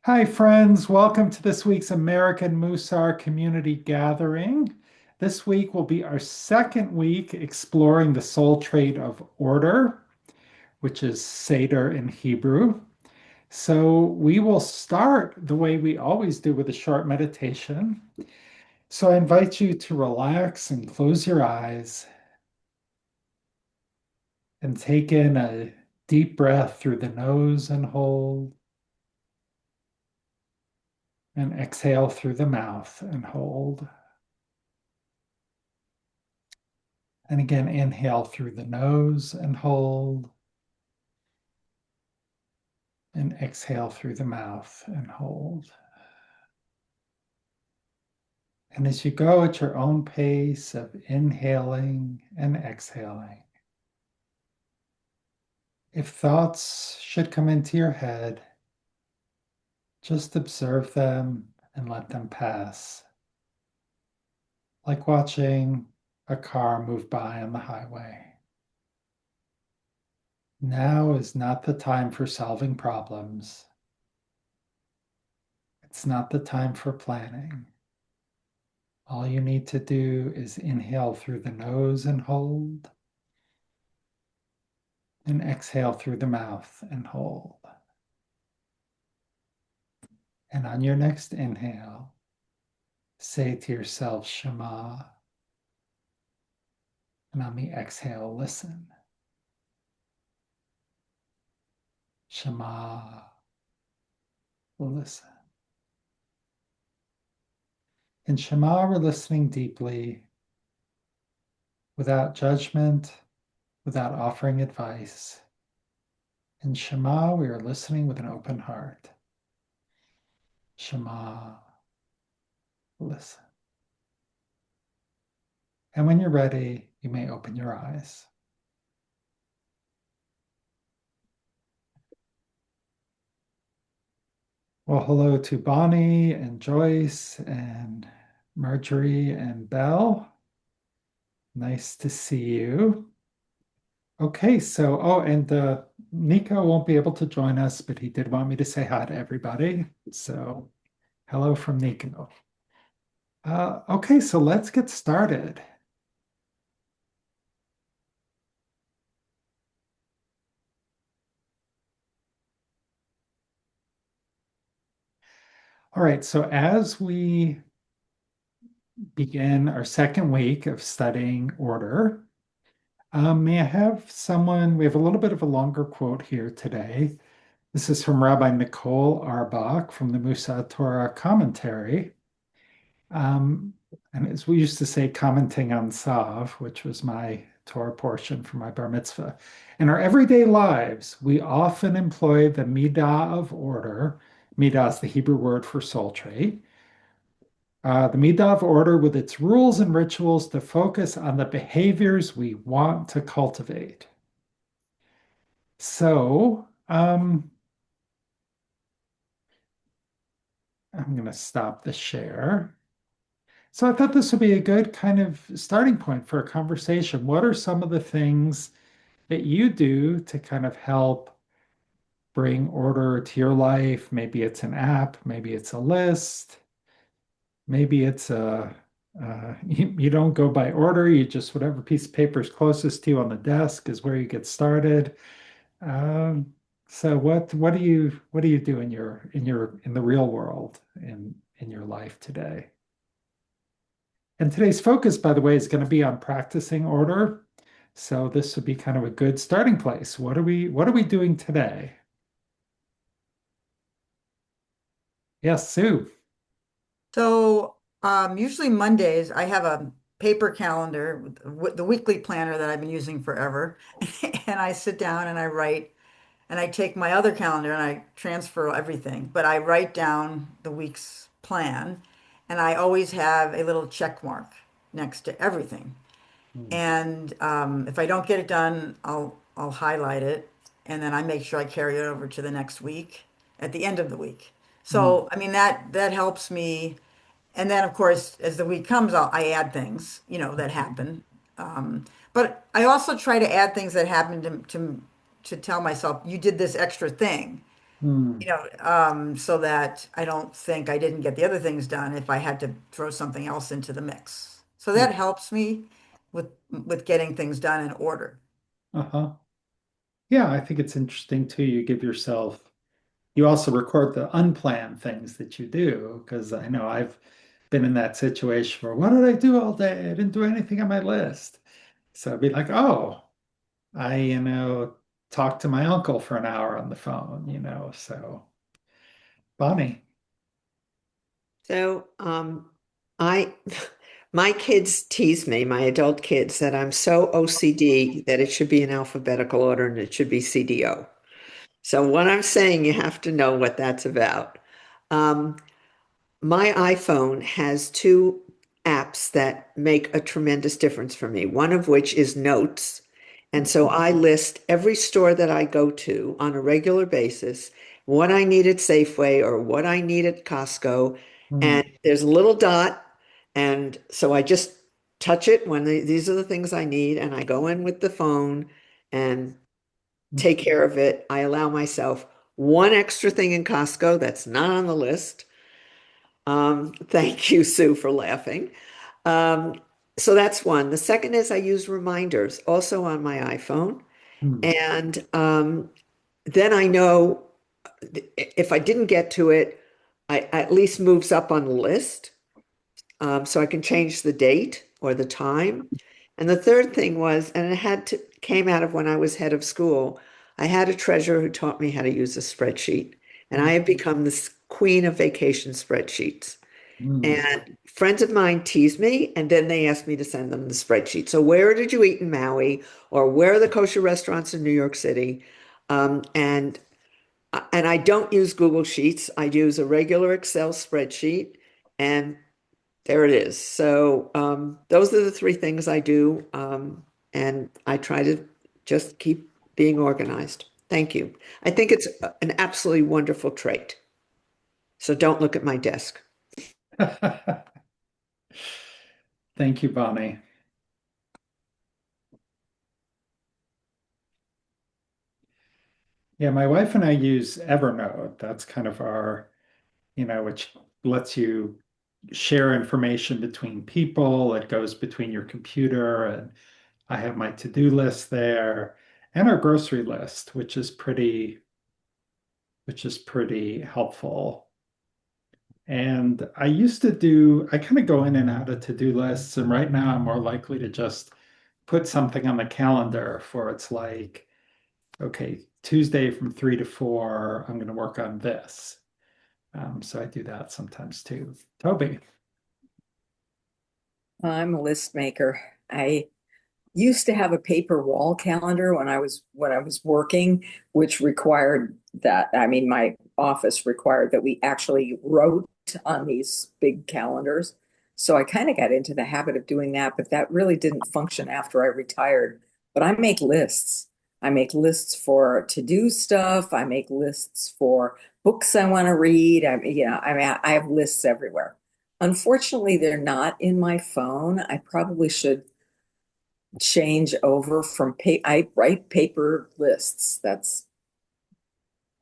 Hi, friends. Welcome to this week's American Mussar Community Gathering. This week will be our second week exploring the soul trait of order, which is Seder in Hebrew. So we will start the way we always do with a short meditation. So I invite you to relax and close your eyes and take in a deep breath through the nose and hold, and exhale through the mouth and hold. And again, inhale through the nose and hold, and exhale through the mouth and hold. And as you go at your own pace of inhaling and exhaling, if thoughts should come into your head, just observe them and let them pass, like watching a car move by on the highway. Now is not the time for solving problems. It's not the time for planning. All you need to do is inhale through the nose and hold, and exhale through the mouth and hold. And on your next inhale, say to yourself, Shema. And on the exhale, listen. Shema, listen. In Shema, we're listening deeply, without judgment, without offering advice. In Shema, we are listening with an open heart. Shema, listen. And when you're ready, you may open your eyes. Well, hello to Bonnie and Joyce and Marjorie and Belle. Nice to see you. Okay, so, and Nico won't be able to join us, but he did want me to say hi to everybody. So, hello from Nico. Okay, so let's get started. All right, so as we begin our second week of studying order, may I have someone? We have a little bit of a longer quote here today. This is from Rabbi Nicole Arbach from the Musa Torah Commentary. Um, and as we used to say, commenting on Sav, which was my Torah portion for my bar mitzvah. In our everyday lives, we often employ the midah of order. Midah is the Hebrew word for soul trait. The midah of order with its rules and rituals to focus on the behaviors we want to cultivate. So, I'm going to stop the share. So I thought this would be a good kind of starting point for a conversation. What are some of the things that you do to kind of help bring order to your life? Maybe it's an app, maybe it's a list, maybe it's you don't go by order, you just whatever piece of paper is closest to you on the desk is where you get started. Um, so what do you do in in the real world in your life today? And today's focus, by the way, is going to be on practicing order. So this would be kind of a good starting place. What are we doing today? Yes, Sue. Usually Mondays, I have a paper calendar with the weekly planner that I've been using forever. And I sit down and I write, and I take my other calendar and I transfer everything, but I write down the week's plan, and I always have a little check mark next to everything. Hmm. And if I don't get it done, I'll highlight it, and then I make sure I carry it over to the next week at the end of the week. Hmm. So, I mean, that helps me. And then, of course, as the week comes, I add things, that happen. But I also try to add things that happen to tell myself, you did this extra thing. Hmm. so that I don't think I didn't get the other things done if I had to throw something else into the mix. So Yeah. that helps me with getting things done in order. Uh-huh. Yeah, I think it's interesting too. You give yourself, you also record the unplanned things that you do, because I know I've been in that situation where what did I do all day? I didn't do anything on my list. So I'd be like, oh, talked to my uncle for an hour on the phone. So Bonnie. So, I, my kids tease me, my adult kids, that I'm so OCD that it should be in alphabetical order and it should be CDO. So what I'm saying, you have to know what that's about. Um, My iPhone has two apps that make a tremendous difference for me, one of which is Notes. And so I list every store that I go to on a regular basis, what I need at Safeway or what I need at Costco. Hmm. And there's a little dot. And so I just touch it when these are the things I need. And I go in with the phone and take care of it. I allow myself one extra thing in Costco that's not on the list. Thank you, Sue, for laughing. Um, so that's one. The second is I use reminders also on my iPhone. Hmm. And then I know if I didn't get to it, I at least moves up on the list. So I can change the date or the time. And the third thing was, and it came out of when I was head of school, I had a treasurer who taught me how to use a spreadsheet. And I have become the queen of vacation spreadsheets. Hmm. And friends of mine tease me, and then they ask me to send them the spreadsheet. So, where did you eat in Maui, or where are the kosher restaurants in New York City? Um, and and I don't use Google Sheets. I use a regular Excel spreadsheet, and there it is. So, those are the three things I do, and I try to just keep being organized. Thank you. I think it's an absolutely wonderful trait. So, don't look at my desk. Thank you, Bonnie. Yeah, my wife and I use Evernote. That's kind of which lets you share information between people. It goes between your computer, and I have my to-do list there and our grocery list, which is pretty helpful. And I kind of go in and out of to-do lists, and right now I'm more likely to just put something on the calendar for it's like, okay, Tuesday from 3 to 4, I'm going to work on this. So I do that sometimes too. Toby. I'm a list maker. I used to have a paper wall calendar when I was working, which required that, I mean, my office required that we actually wrote on these big calendars. So I kind of got into the habit of doing that, but that really didn't function after I retired. But I make lists. I make lists for to-do stuff. I make lists for books I want to read. I have lists everywhere. Unfortunately, they're not in my phone. I probably should change over from I write paper lists.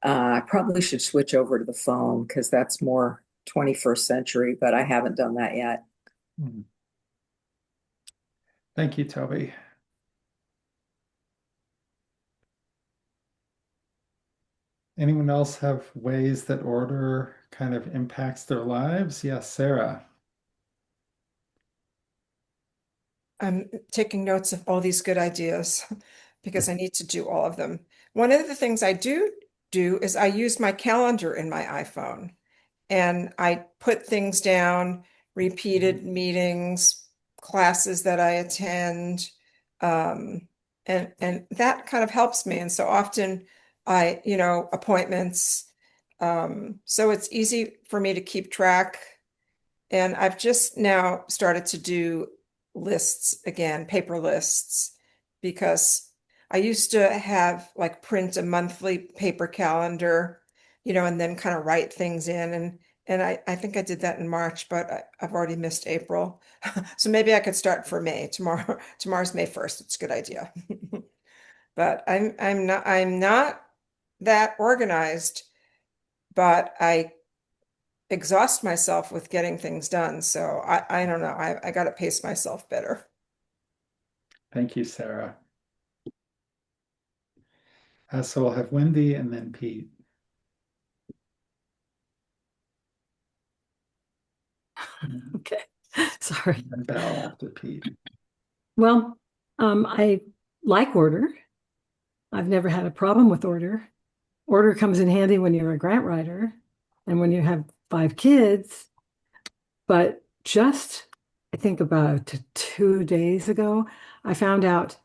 I probably should switch over to the phone because that's more 21st century, but I haven't done that yet. Hmm. Thank you, Toby. Anyone else have ways that order kind of impacts their lives? Yes, Sarah. I'm taking notes of all these good ideas because I need to do all of them. One of the things I do is I use my calendar in my iPhone and I put things down, repeated meetings, classes that I attend, and that kind of helps me. And so often appointments. So it's easy for me to keep track. And I've just now started to do lists again, paper lists, because I used to have like print a monthly paper calendar, and then kind of write things in. And I think I did that in March, but I've already missed April. So maybe I could start for May. Tomorrow's May 1st. It's a good idea. But I'm not that organized. but I exhaust myself with getting things done. So I don't know. I got to pace myself better. Thank you, Sarah. So we'll have Wendy and then Pete Okay. Sorry. and Belle after Pete. Well, I like order. I've never had a problem with order. Order comes in handy when you're a grant writer and when you have 5 kids. But just, I think about 2 days ago, I found out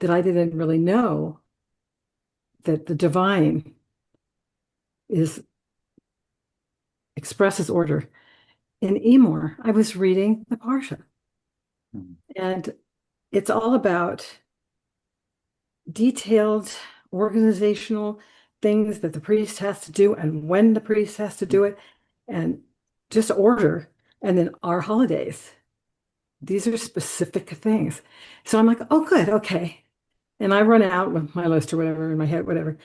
that I didn't really know that the divine is expresses order in Emor. I was reading the Parsha, Hmm. and it's all about detailed organizational things that the priest has to do and when the priest has to do it, and just order. And then our holidays, these are specific things. So I'm like, oh, good, okay. And I run out with my list or whatever in my head, whatever.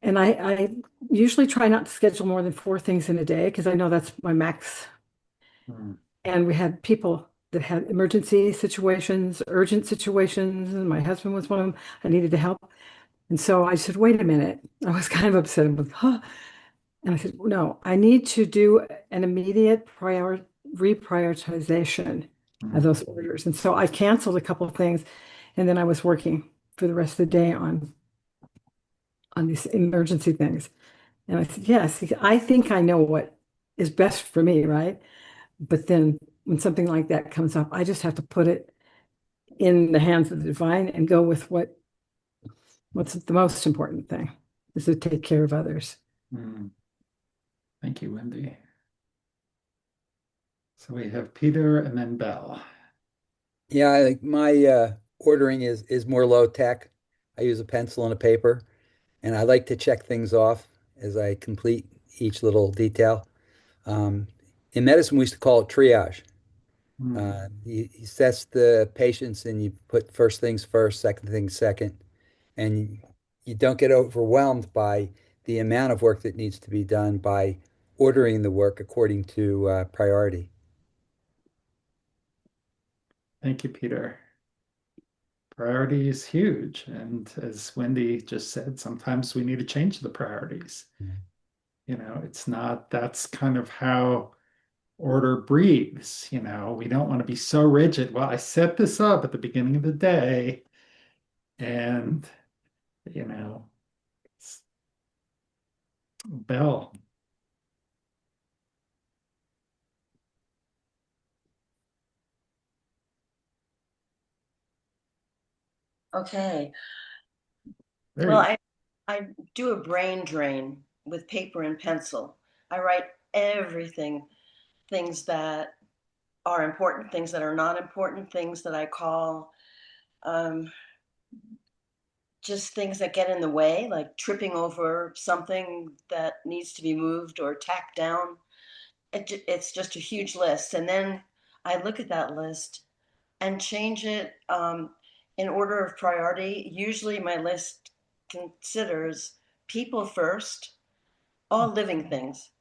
And I usually try not to schedule more than 4 things in a day because I know that's my max. Hmm. And we had people that had emergency situations, urgent situations, and my husband was one of them. I needed to help. And so I said, wait a minute. I was kind of upset. I'm like, huh. And I said, no, I need to do an immediate reprioritization of Hmm. those orders. And so I canceled a couple of things. And then I was working for the rest of the day on these emergency things. And I said, yes, I think I know what is best for me, right? But then when something like that comes up, I just have to put it in the hands of the divine and go with what's the most important thing is to take care of others. Hmm. Thank you, Wendy. So we have Peter and then Belle. Yeah, like my ordering is more low tech. I use a pencil and a paper, and I like to check things off as I complete each little detail. Um, in medicine, we used to call it triage. Hmm. You assess the patients and you put first things first, second things second, and you don't get overwhelmed by the amount of work that needs to be done by ordering the work according to priority. Thank you, Peter. Priority is huge. And as Wendy just said, sometimes we need to change the priorities. It's not, that's kind of how order breathes. We don't want to be so rigid. Well, I set this up at the beginning of the day, and, you know, Belle. Okay. There Well, you I do a brain drain with paper and pencil. I write everything, things that are important, things that are not important, things that I call um, just things that get in the way, like tripping over something that needs to be moved or tacked down. It's just a huge list. And then I look at that list and change it in order of priority. Usually my list considers people first, all living things,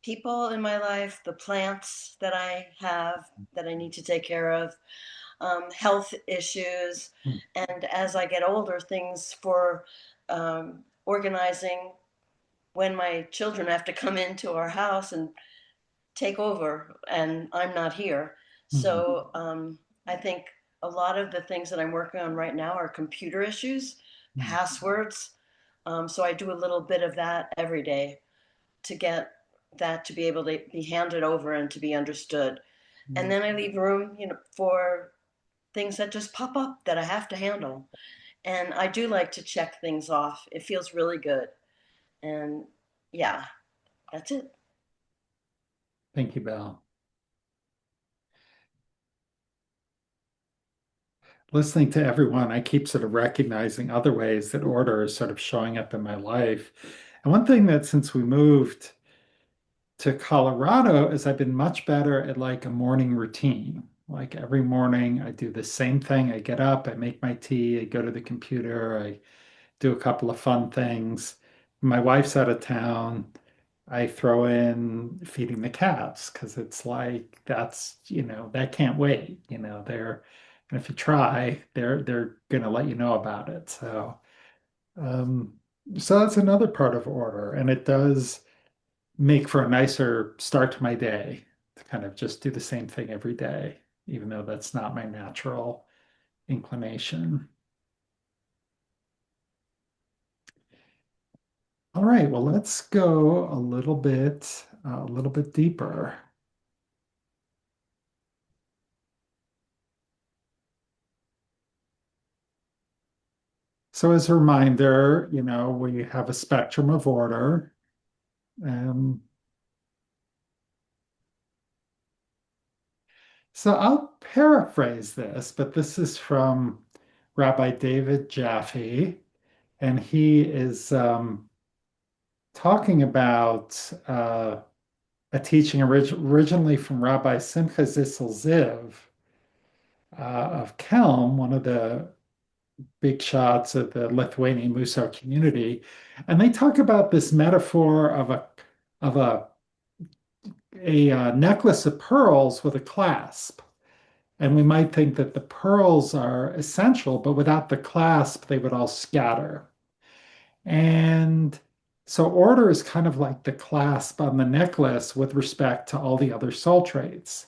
people in my life, the plants that I have that I need to take care of, health issues, go. and as I get older, things for organizing when my children have to come into our house and take over and I'm not here. Mhm. So I think a lot of the things that I'm working on right now are computer issues, Mhm. passwords. So I do a little bit of that every day to get that to be able to be handed over and to be understood. And then I leave room, for things that just pop up that I have to handle. And I do like to check things off. It feels really good. And yeah, that's it. Thank you, Belle. Listening to everyone, I keep sort of recognizing other ways that order is sort of showing up in my life. And one thing that since we moved to Colorado is I've been much better at like a morning routine. Like every morning I do the same thing. I get up, I make my tea, I go to the computer, I do a couple of fun things. my wife's out of town, I throw in feeding the cats because it's like that's, that can't wait. And if you try, they're gonna let you know about it. Um, so that's another part of order, and it does make for a nicer start to my day to kind of just do the same thing every day, even though that's not my natural inclination. All right, well, let's go a little bit deeper. So as a reminder, we have a spectrum of order. Um, so I'll paraphrase this, but this is from Rabbi David Jaffe, and he is talking about a teaching originally from Rabbi Simcha Zissel Ziv of Kelm, one of the big shots of the Lithuanian Mussar community, and they talk about this metaphor of a necklace of pearls with a clasp. And we might think that the pearls are essential, but without the clasp, they would all scatter. And so order is kind of like the clasp on the necklace with respect to all the other soul traits.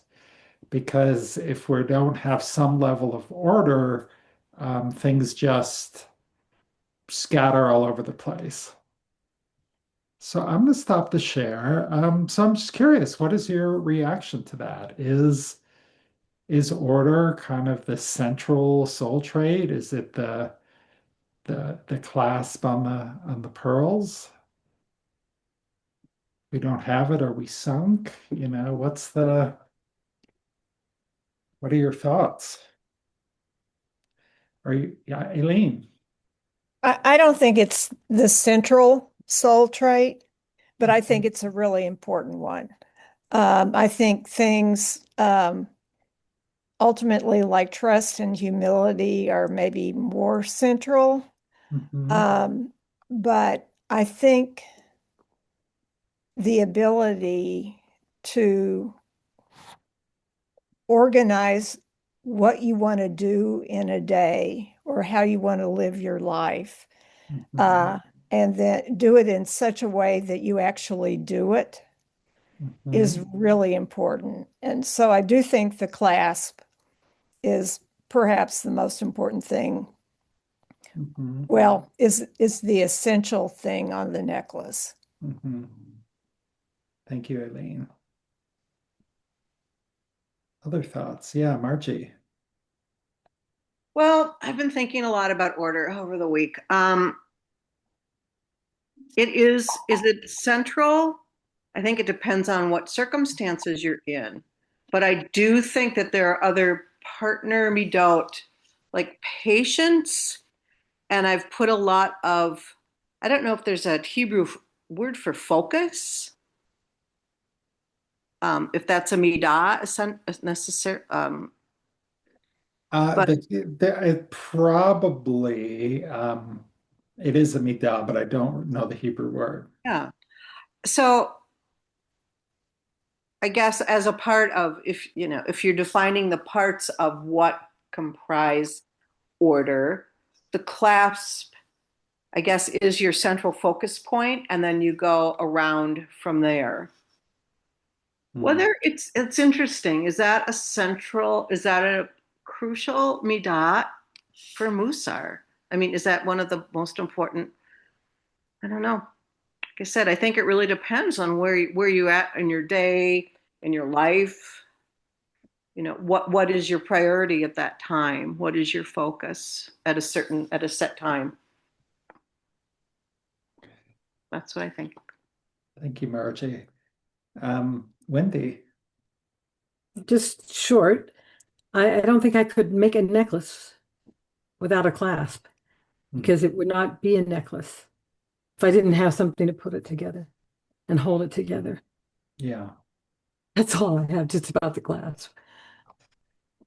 Because if we don't have some level of order, things just scatter all over the place. So I'm going to stop the share. So I'm just curious, what is your reaction to that? Is order kind of the central soul trait? Is it the clasp on the pearls? We don't have it, are we sunk? What are your thoughts? Yeah, Aileen? I don't think it's the central soul trait, but I think Mhm, it's a really important one. I think things ultimately like trust and humility are maybe more central. mhm, Um, but I think the ability to organize what you want to do in a day or how you want to live your life, mhm, uh, and then do it in such a way that you actually do it is mhm, really important. And so I do think the clasp is perhaps the most important thing. mhm, Well, is the essential thing on the necklace. mhm. Thank you, Aileen. Other thoughts? Yeah, Margie. Well, I've been thinking a lot about order over the week. Is it central? I think it depends on what circumstances you're in. But I do think that there are other partner midot, like patience. And I've put a lot of, I don't know if there's a Hebrew word for focus, if that's a midah necessary. But It probably it is a midah, but I don't know the Hebrew word. yeah. So I guess as a part of, if you're defining the parts of what comprise order, the clasp, I guess, is your central focus point, and then you go around from there. Hmm. Whether it's interesting, is that a crucial midat for Musar? I mean, is that one of the most important? I don't know. Like I said, I think it really depends on where you at in your day, in your life. What is your priority at that time? What is your focus at a set time? That's what I think. Thank you, Margie. Wendy. Just short, I don't think I could make a necklace without a clasp Hmm. because it would not be a necklace if I didn't have something to put it together and hold it together. Yeah. That's all I have just about the clasp.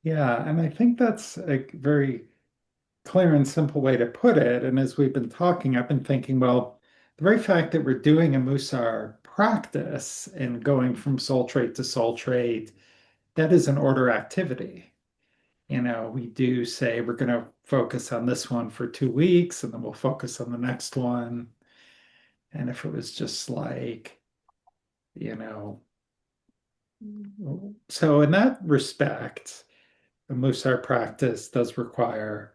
Yeah. And I think that's a very clear and simple way to put it. And as we've been talking, I've been thinking, well, the very fact that we're doing a Musar practice and going from soul trait to soul trait, that is an order activity. We do say we're going to focus on this one for 2 weeks and then we'll focus on the next one. And if it was just like, you know, so in that respect, the Musar practice does require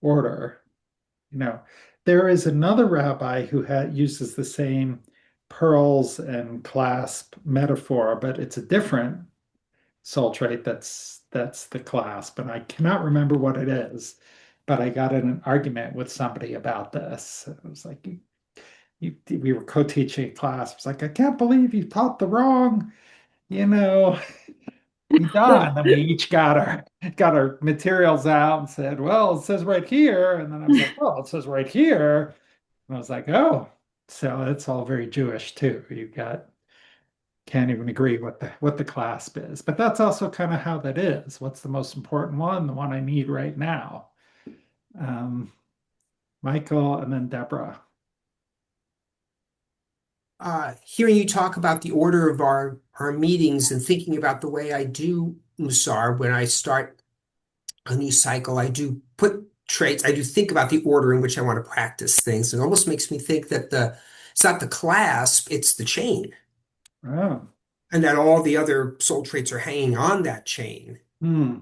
order. You know, there is another rabbi who uses the same pearls and clasp metaphor, but it's a different soul trait that's the clasp, and I cannot remember what it is. But I got in an argument with somebody about this. It was like we were co-teaching a class. It's like I can't believe you taught the wrong, you know, and then we each got our materials out and said, well, it says right here. And then I was like, well, it says right here. And I was like, oh, so it's all very Jewish too. You got can't even agree what the clasp is. But that's also kind of how that is. What's the most important one? The one I need right now. Um, Michael and then Deborah. Hearing you talk about the order of our meetings and thinking about the way I do Musar when I start a new cycle, I do put traits, I do think about the order in which I want to practice things. It almost makes me think that it's not the clasp, it's the chain, Oh. and that all the other soul traits are hanging on that chain. Hmm.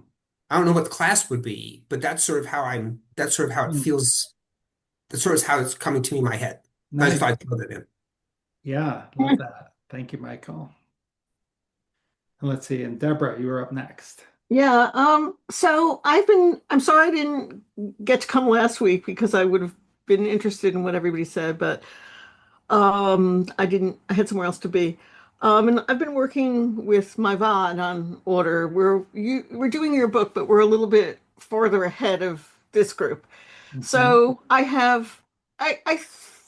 I don't know what the clasp would be, but that's sort of how it Hmm. feels. That's sort of how it's coming to me in my head. I just Nice. thought I'd throw that in. Yeah, love that. Thank you, Michael. And let's see. And Deborah, you were up next. Yeah, so I'm sorry I didn't get to come last week because I would have been interested in what everybody said, but I had somewhere else to be. And I've been working with my VOD on order. We're doing your book, but we're a little bit farther ahead of this group. Mhm. So I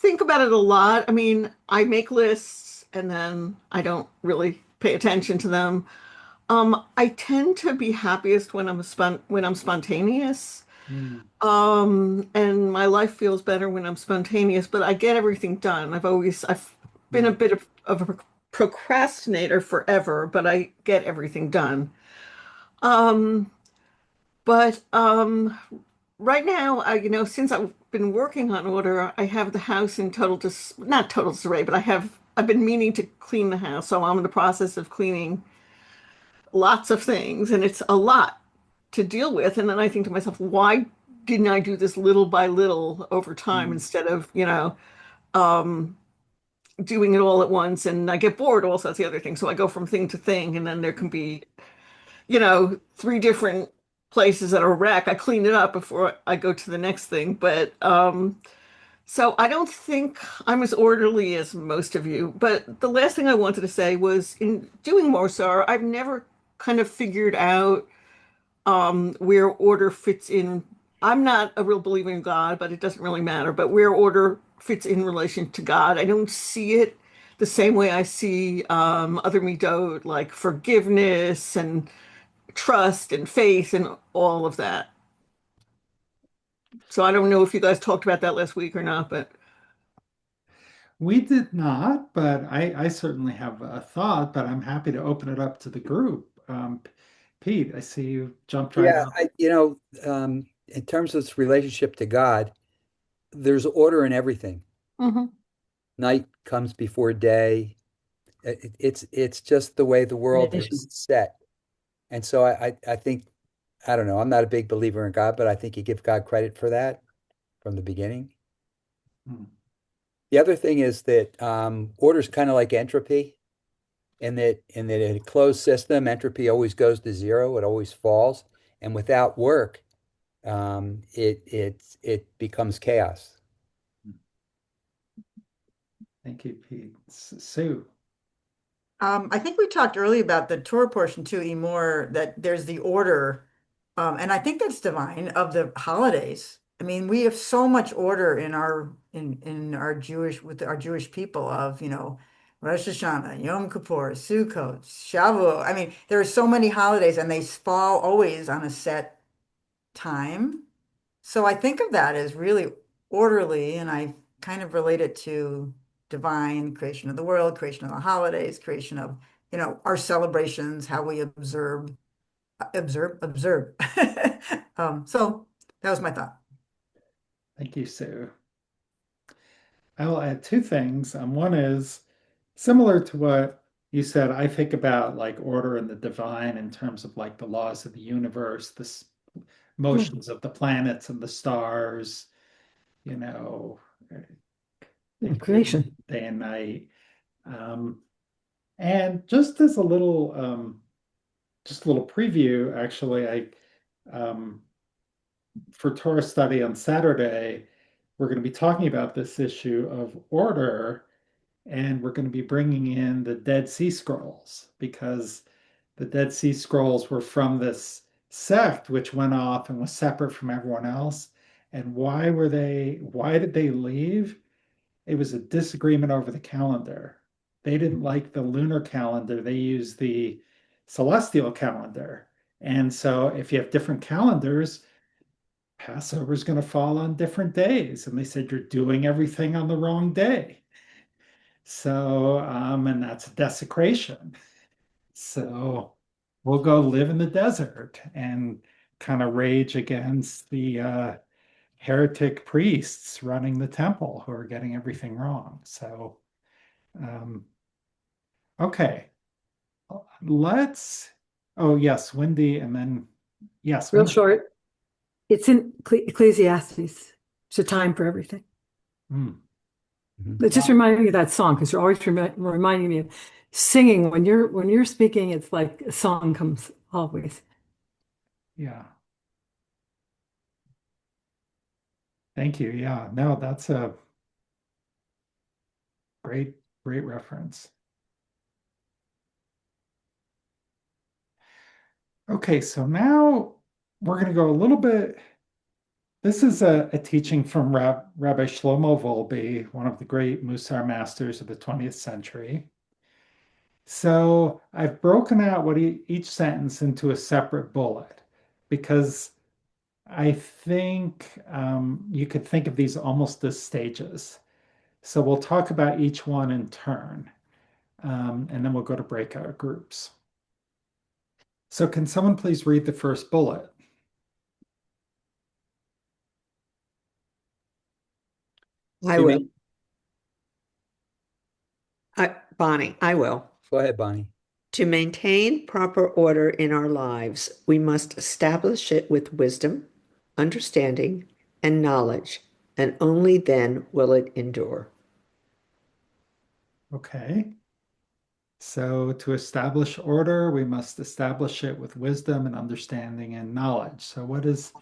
think about it a lot. I mean, I make lists and then I don't really pay attention to them. I tend to be happiest when I'm spontaneous. Hmm. And my life feels better when I'm spontaneous, but I get everything done. I've been a Hmm. bit of a procrastinator forever, but I get everything done. Um, but right now, since I've been working on order, I have the house in not total disarray, but I've been meaning to clean the house, so I'm in the process of cleaning lots of things, and it's a lot to deal with. And then I think to myself, why didn't I do this little by little over time Hmm. instead of, um, doing it all at once? And I get bored also, that's the other thing. So I go from thing to thing, and then there can be, three different places that are a wreck. I clean it up before I go to the next thing. But so I don't think I'm as orderly as most of you. But the last thing I wanted to say was in doing Mosar, I've never kind of figured out where order fits in. I'm not a real believer in God, but it doesn't really matter. But where order fits in relation to God, I don't see it the same way I see other midot, like forgiveness and trust and faith and all of that. So I don't know if you guys talked about that last week or not, but We did not, but I certainly have a thought, but I'm happy to open it up to the group. Pete, I see you jumped right Yeah, up. in terms of its relationship to God, there's order in everything. mhm. Night comes before day. It's just the way the world is Creation. set. And so I think, I don't know, I'm not a big believer in God, but I think you give God credit for that from the beginning. Hmm. The other thing is that order is kind of like entropy, in that in a closed system, entropy always goes to zero, it always falls, and without work, it becomes chaos. Thank you, Pete. Sue. I think we talked earlier about the Torah portion too, Emor, that there's the order, and I think that's divine of the holidays. I mean, we have so much order in our with our Jewish people of, Rosh Hashanah, Yom Kippur, Sukkot, Shavuot. I mean, there are so many holidays and they fall always on a set time. So I think of that as really orderly, and I kind of relate it to divine, creation of the world, creation of the holidays, creation of, our celebrations, how we observe. So that was my thought. Thank you, Sue. I will add two things. One is similar to what you said. I think about like order and the divine in terms of like the laws of the universe, the motions of the planets and the stars, you know, Creation. day and night. Um, and just a little preview, actually, for Torah study on Saturday, we're going to be talking about this issue of order, and we're going to be bringing in the Dead Sea Scrolls because the Dead Sea Scrolls were from this sect which went off and was separate from everyone else. And why did they leave? It was a disagreement over the calendar. They didn't like the lunar calendar. They used the celestial calendar. And so if you have different calendars, Passover is going to fall on different days. And they said, you're doing everything on the wrong day. So, and that's a desecration. So we'll go live in the desert and kind of rage against the heretic priests running the temple who are getting everything wrong. So, um, okay, let's, oh, yes, Wendy, and then, yes, Real Wendy. short. It's in Ecclesiastes. It's a time for everything. Mm. It just reminded me of that song because you're always reminding me of singing. When you're speaking, it's like a song comes always. Yeah. Thank you. Yeah, no, that's a great, great reference. Okay, so now we're going to go a little bit. This is a teaching from Rabbi Shlomo Volbe, one of the great Mussar masters of the 20th century. So I've broken out each sentence into a separate bullet because I think you could think of these almost as stages. So we'll talk about each one in turn, and then we'll go to breakout groups. So can someone please read the first bullet? I will. Bonnie, I will. Go ahead, Bonnie. To maintain proper order in our lives, we must establish it with wisdom, understanding, and knowledge, and only then will it endure. Okay. So to establish order, we must establish it with wisdom and understanding and knowledge. So what is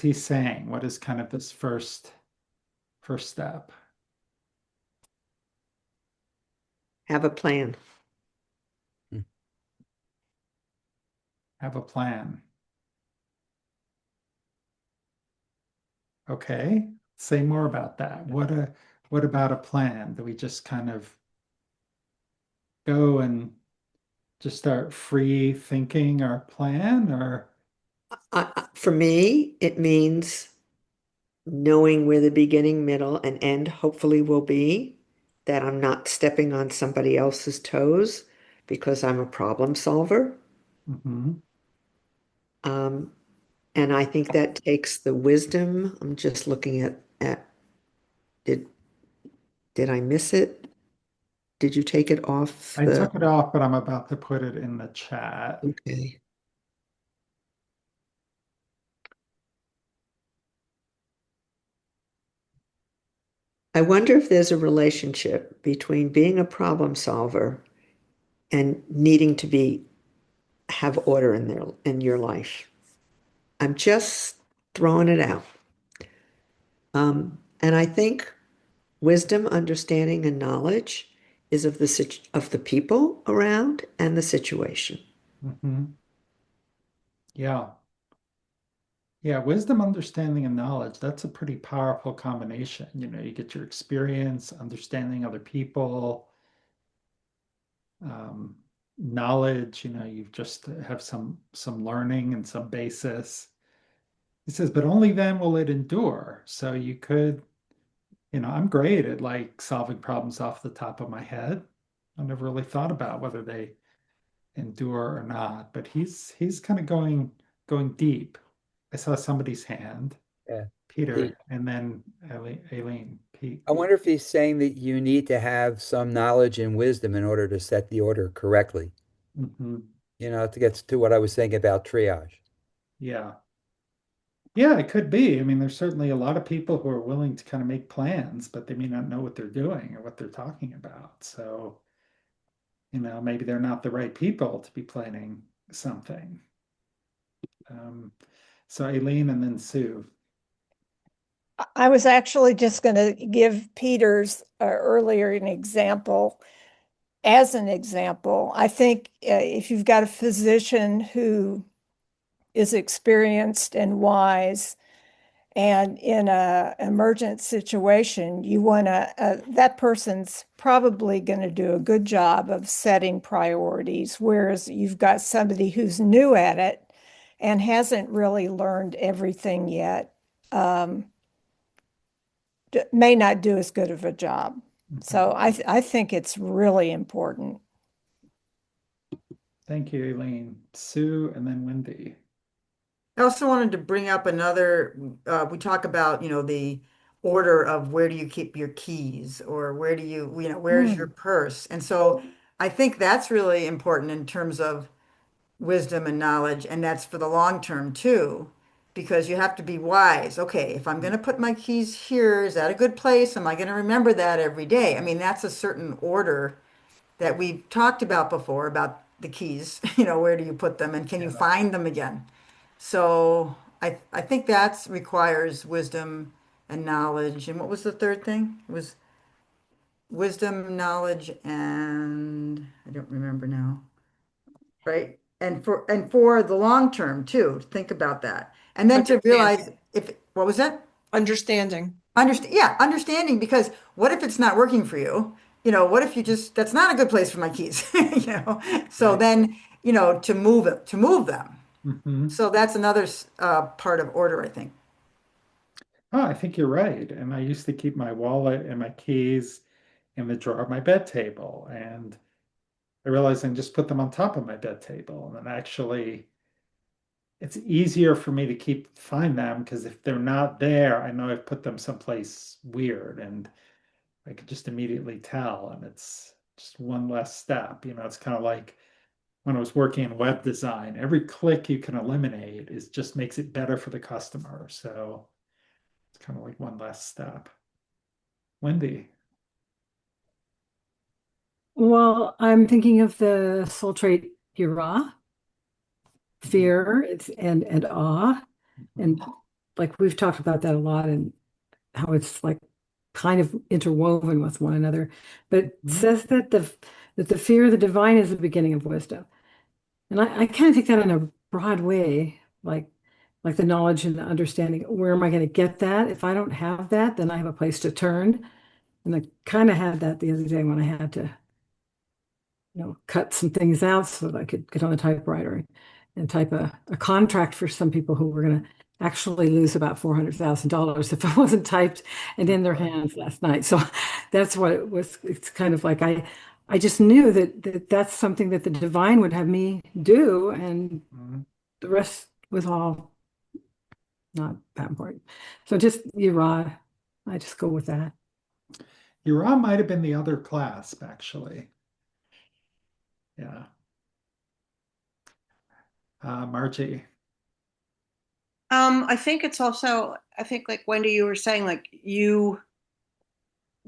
he saying? What is kind of this first step? Have a plan. Have a plan. Okay. Say more about that. What about a plan? Do we just kind of go and just start free thinking our plan or For me, it means knowing where the beginning, middle, and end hopefully will be, that I'm not stepping on somebody else's toes because I'm a problem solver. Mhm. Um, and I think that takes the wisdom. I'm just looking at did did I miss it? Did you take it off I the? took it off, but I'm about to put it in the chat. Okay. I wonder if there's a relationship between being a problem solver and needing to have order in your life. I'm just throwing it out. And I think wisdom, understanding, and knowledge is of the people around and the situation. Mhm. Yeah. Yeah, wisdom, understanding, and knowledge, that's a pretty powerful combination. You get your experience, understanding other people, um, knowledge, you just have some learning and some basis. He says, but only then will it endure. So you could I'm great at like solving problems off the top of my head. I never really thought about whether they endure or not, but he's kind of going deep. I saw somebody's hand, Yeah. The, Peter, and then Aileen. Pete. I wonder if he's saying that you need to have some knowledge and wisdom in order to set the order correctly. Hmm. To get to what I was saying about triage. Yeah. Yeah, it could be. I mean, there's certainly a lot of people who are willing to kind of make plans, but they may not know what they're doing or what they're talking about. So, maybe they're not the right people to be planning something. Um, so Aileen and then Sue. I was actually just going to give Peter's earlier an example. As an example, I think if you've got a physician who is experienced and wise, and in a emergent situation, you want to, that person's probably going to do a good job of setting priorities, whereas you've got somebody who's new at it and hasn't really learned everything yet. May not do as good of a job. So I think it's really important. Thank you, Aileen. Sue and then Wendy. I also wanted to bring up another, we talk about, the order of where do you keep your keys or where do where's your purse? And so I think that's really important in terms of wisdom and knowledge, and that's for the long term too, because you have to be wise. Okay, if I'm going to put my keys here, is that a good place? Am I going to remember that every day? I mean, that's a certain order that we've talked about before about the keys, where do you put them and can you find them again? So I think that requires wisdom and knowledge. And what was the third thing? It was wisdom, knowledge, and I don't remember now. Right? And for the long term too, think about that. And then to realize Understanding. if what was that? Understanding. Understanding because what if it's not working for you? What if you just that's not a good place for my keys, So Right. then, to move them. Hmm. So that's another part of order, I think. Oh, I think you're right. And I used to keep my wallet and my keys in the drawer of my bed table. And I realized I can just put them on top of my bed table. And then actually, it's easier for me to find them because if they're not there, I know I've put them someplace weird and I could just immediately tell. And it's just one less step. It's kind of like when I was working in web design, every click you can eliminate is just makes it better for the customer. So it's kind of like one less step. Wendy. Well, I'm thinking of the soul trait Yara, fear and awe. And like we've talked about that a lot and how it's like kind of interwoven with one another. But it says that the fear of the divine is the beginning of wisdom. And I kind of take that in a broad way, like the knowledge and the understanding. Where am I going to get that? If I don't have that, then I have a place to turn. And I kind of had that the other day when I had to, cut some things out so that I could get on the typewriter and type a contract for some people who were going to actually lose about $400,000 if it wasn't typed and in their hands last night. So that's what it was. It's kind of like I just knew that that's something that the divine would have me do, and Mhm. the rest was all not that important. So just Uriah, I just go with that. Ura might have been the other clasp, actually. Yeah. Margie. I think it's also, I think like Wendy, you were saying, like you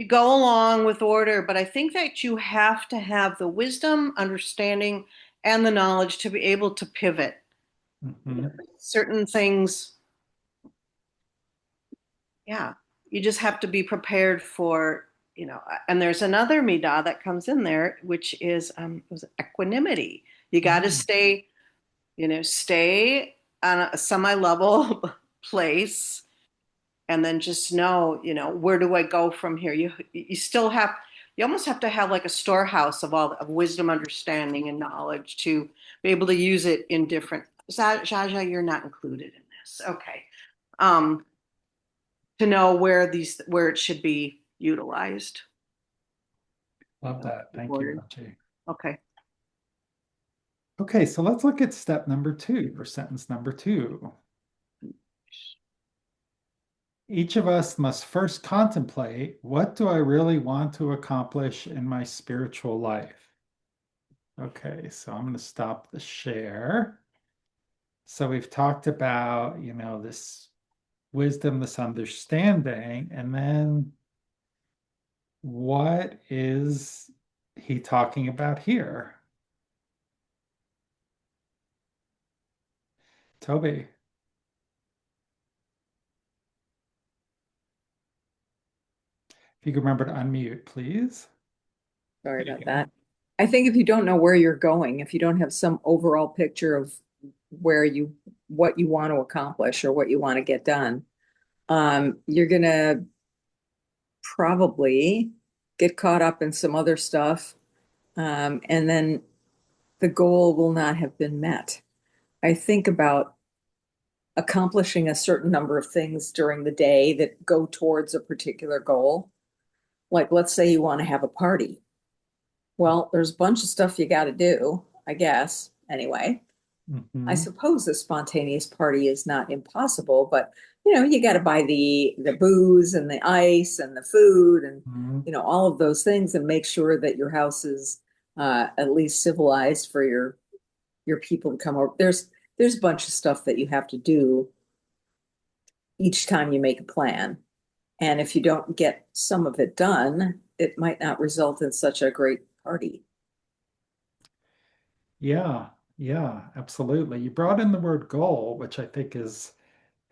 go along with order, but I think that you have to have the wisdom, understanding, and the knowledge to be able to pivot. Mhm. Certain things, yeah, you just have to be prepared for, and there's another midah that comes in there, which is was equanimity. You got to Mm. stay on a semi-level place and then just know, where do I go from here? You still have you almost have to have like a storehouse of all of wisdom, understanding, and knowledge to be able to use it in different. Jaja, you're not included in this. Okay. Um, to know where it should be utilized. Love that. Thank you, Important. Archie. Okay. Okay, so let's look at step number 2 or sentence number 2. Each of us must first contemplate, what do I really want to accomplish in my spiritual life? Okay, so I'm going to stop the share. So we've talked about, this wisdom, this understanding, and then what is he talking about here? Toby. If you can remember to unmute, please. Sorry There about you go. that. I think if you don't know where you're going, if you don't have some overall picture of what you want to accomplish or what you want to get done, you're gonna probably get caught up in some other stuff, and then the goal will not have been met. I think about accomplishing a certain number of things during the day that go towards a particular goal. Like, let's say you want to have a party. Well, there's a bunch of stuff you got to do, I guess, anyway. I Mhm. suppose a spontaneous party is not impossible, but you got to buy the booze and the ice and the food and Mhm. all of those things and make sure that your house is at least civilized for your people to come over. There's a bunch of stuff that you have to do each time you make a plan. And if you don't get some of it done, it might not result in such a great party. Yeah, yeah, absolutely. You brought in the word goal, which I think is,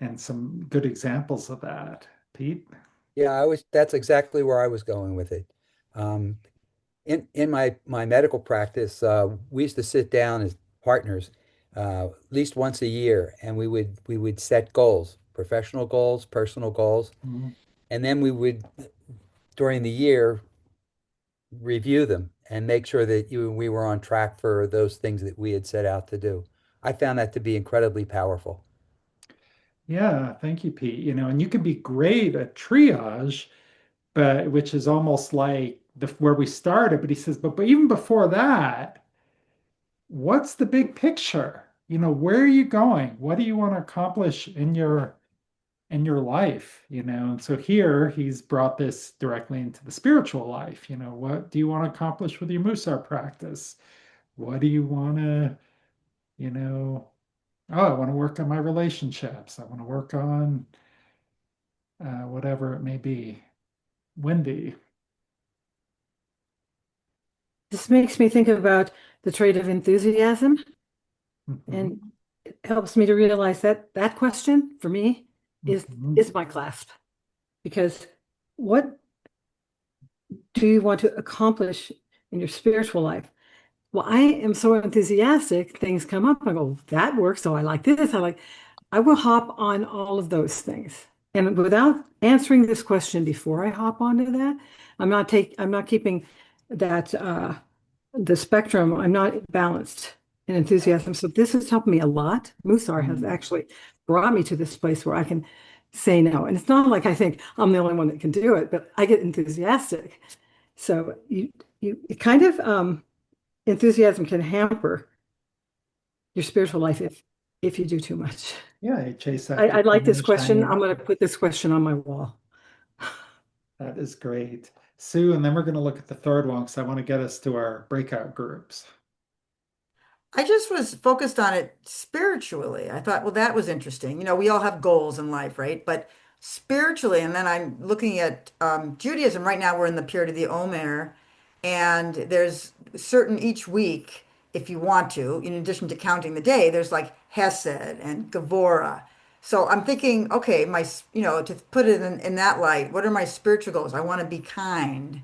and some good examples of that. Pete? Yeah, that's exactly where I was going with it. Um, in my medical practice, we used to sit down as partners at least once a year, and we would set goals, professional goals, personal goals, Mhm. and then we would during the year review them and make sure that we were on track for those things that we had set out to do. I found that to be incredibly powerful. Yeah, thank you, Pete. And you can be great at triage, but which is almost like where we started. But he says, but even before that, what's the big picture? Where are you going? What do you want to accomplish in your life? And so here he's brought this directly into the spiritual life. What do you want to accomplish with your Musar practice? What do you want to, you know, oh, I want to work on my relationships. I want to work on whatever it may be. Wendy. This makes me think about the trait of enthusiasm, Mhm, and it helps me to realize that that question for me is mhm, is my clasp. Because what do you want to accomplish in your spiritual life? Well, I am so enthusiastic, things come up. I go, that works. So I like this. I will hop on all of those things. And without answering this question before I hop onto that, I'm not keeping that the spectrum, I'm not balanced in enthusiasm. So this has helped me a lot. Musar has mhm. actually brought me to this place where I can say no. And it's not like I think I'm the only one that can do it, but I get enthusiastic. So it kind of enthusiasm can hamper your spiritual life if you do too much. Yeah, you chase after I like some this new question. shiny. I'm going to put this question on my wall. That is great. Sue, and then we're going to look at the third one because I want to get us to our breakout groups. I just was focused on it spiritually. I thought, well, that was interesting. We all have goals in life, right? But spiritually, and then I'm looking at Judaism. Right now, we're in the period of the Omer, and there's certain each week, if you want to, in addition to counting the day, there's like Hesed and Gevurah. So I'm thinking, okay, to put it in that light, what are my spiritual goals? I want to be kind,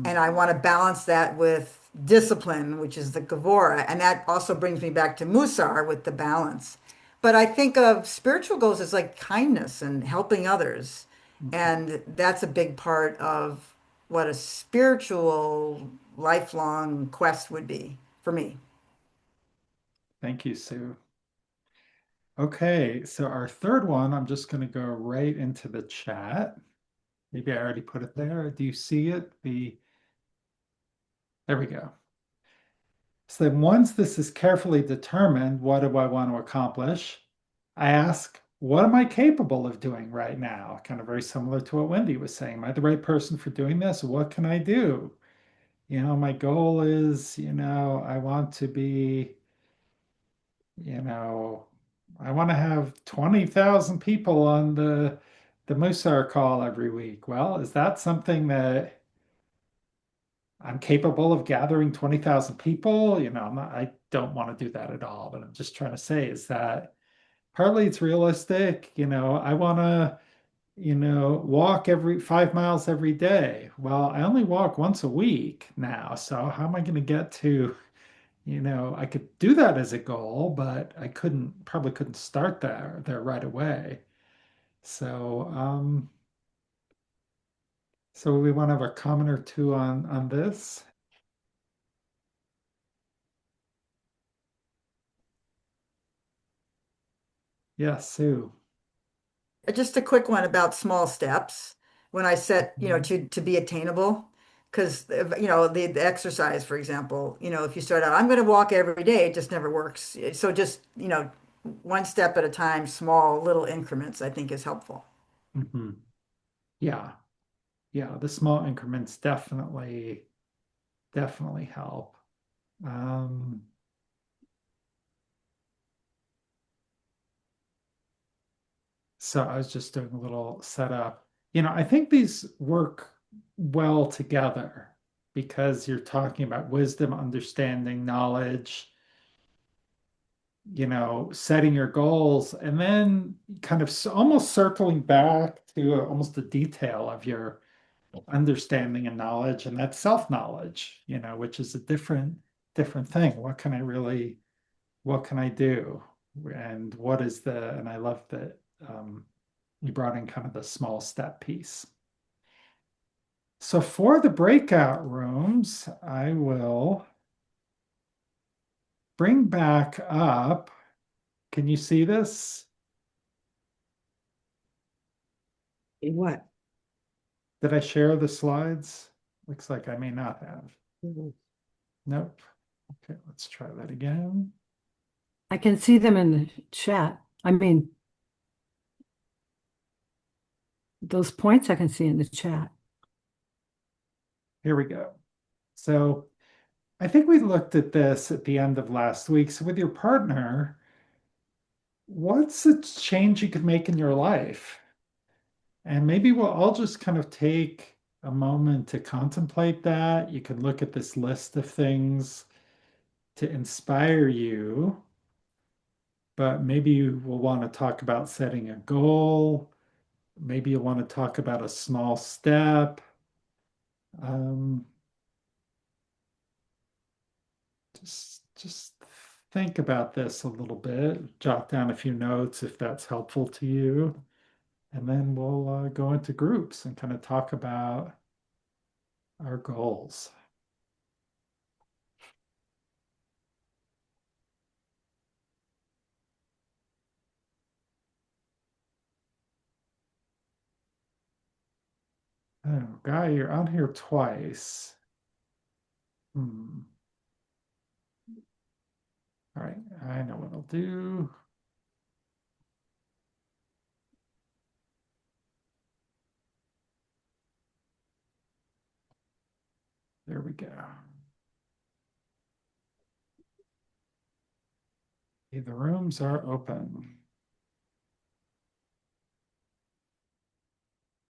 and I want to balance that with discipline, which is the Gavora. And that also brings me back to Musar with the balance. But I think of spiritual goals as like kindness and helping others. Mhm. And that's a big part of what a spiritual lifelong quest would be for me. Thank you, Sue. Okay, so our third one, I'm just going to go right into the chat. Maybe I already put it there. Do you see it? There we go. So then once this is carefully determined, what do I want to accomplish? I ask, what am I capable of doing right now? Kind of very similar to what Wendy was saying. Am I the right person for doing this? What can I do? My goal is, I want to be, you know, I want to have 20,000 people on the Mussar call every week. Well, is that something that I'm capable of gathering 20,000 people? I don't want to do that at all, but I'm just trying to say is that partly it's realistic. I want to, walk every 5 miles every day. Well, I only walk once a week now. So how am I going to get to, I could do that as a goal, but I probably couldn't start there right away. So we want to have a comment or two on this. Yes, Sue. Just a quick one about small steps. When I set, to be attainable, because the exercise, for example, if you start out, I'm going to walk every day, it just never works. So just, one step at a time, small little increments, I think is helpful. Mhm. Yeah, yeah, the small increments definitely help. Um, so I was just doing a little setup. I think these work well together because you're talking about wisdom, understanding, knowledge, setting your goals, and then kind of almost circling back to almost the detail of your understanding and knowledge, and that's self-knowledge, which is a different thing. What can I do? And I love that you brought in kind of the small step piece. So for the breakout rooms, I will bring back up. Can you see this? What? Did I share the slides? Looks like I may not have. Mhm. Nope. Okay, let's try that again. I can see them in the chat. I mean, those points I can see in the chat. Here we go. So I think we looked at this at the end of last week. So with your partner, what's the change you could make in your life? And maybe we'll all just kind of take a moment to contemplate that. You can look at this list of things to inspire you, but maybe you will want to talk about setting a goal. Maybe you want to talk about a small step. Um, just think about this a little bit. Jot down a few notes if that's helpful to you. And then we'll go into groups and kind of talk about our goals. Oh, Guy, you're on here twice. Hmm. All right, I know what I'll do. There we go. Okay, the rooms are open.